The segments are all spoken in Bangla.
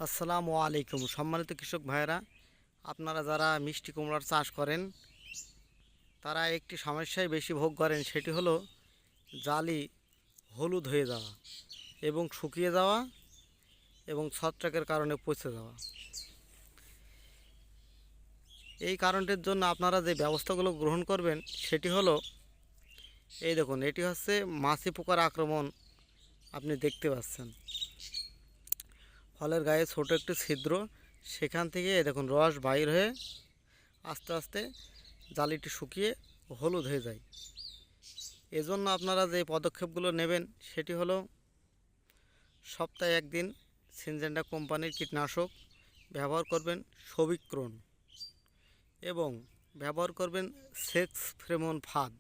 আসসালামু আলাইকুম সম্মানিত কৃষক ভাইয়েরা, আপনারা যারা মিষ্টি কুমড়ার চাষ করেন তারা একটি সমস্যায় বেশি ভোগ করেন, সেটি হলো জালি হলুদ হয়ে যাওয়া এবং শুকিয়ে যাওয়া এবং ছত্রাকের কারণে পচে যাওয়া। এই কারণটির জন্য আপনারা যে ব্যবস্থাগুলো গ্রহণ করবেন সেটি হলো, এই দেখুন, এটি হচ্ছে মাছি পোকার আক্রমণ। আপনি দেখতে পাচ্ছেন ফলের গায়ে ছোট একটি ছিদ্র, সেখান থেকে দেখুন রস বাইর হয়ে আস্তে আস্তে জালিটি শুকিয়ে হলুদ হয়ে যায়। এজন্য আপনারা যে পদক্ষেপগুলো নেবেন সেটি হলো, সপ্তাহে একদিন সিনজেন্টা কোম্পানির কীটনাশক ব্যবহার করবেন সবিক্রণ, এবং ব্যবহার করবেন সেক্স ফ্রেমন ফাদ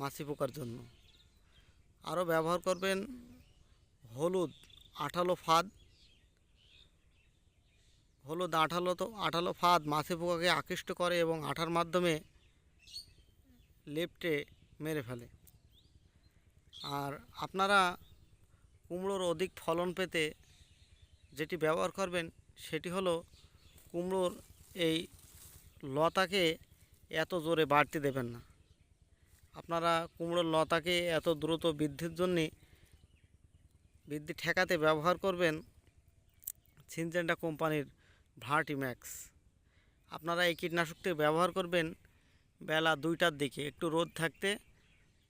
মাছি পোকার জন্য। আরও ব্যবহার করবেন হলুদ আঠালো ফাদ। হলুদ আঠালো ফাদ মাছি পোকাকে আকৃষ্ট করে এবং আঠার মাধ্যমে লেপ্টে মেরে ফেলে। আর আপনারা কুমড়োর অধিক ফলন পেতে যেটি ব্যবহার করবেন সেটি হলো, কুমড়োর এই লতাকে এত জোরে বাড়তে দেবেন না। আপনারা কুমড়োর লতাকে এত দ্রুত বৃদ্ধি ঠেকাতে ব্যবহার করবেন সিনজেন্টা কোম্পানির ভার্টিম্যাক্স। আপনারা এই কীটনাশকটি ব্যবহার করবেন বেলা 2টার দিকে, একটু রোদ থাকতে।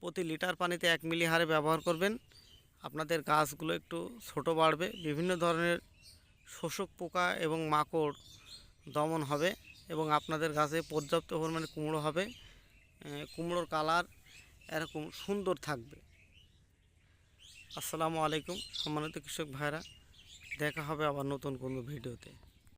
প্রতি লিটার পানিতে 1 মিলি হারে ব্যবহার করবেন। আপনাদের গাছগুলো একটু ছোট বাড়বে, বিভিন্ন ধরনের শোষক পোকা এবং মাকড় দমন হবে এবং আপনাদের গাছে পর্যাপ্ত পরিমাণে কুমড়ো হবে। কুমড়োর কালার এরকম সুন্দর থাকবে। আসসালামু আলাইকুম সম্মানিত কৃষক ভাইরা, দেখা হবে আবার নতুন কোনো ভিডিওতে।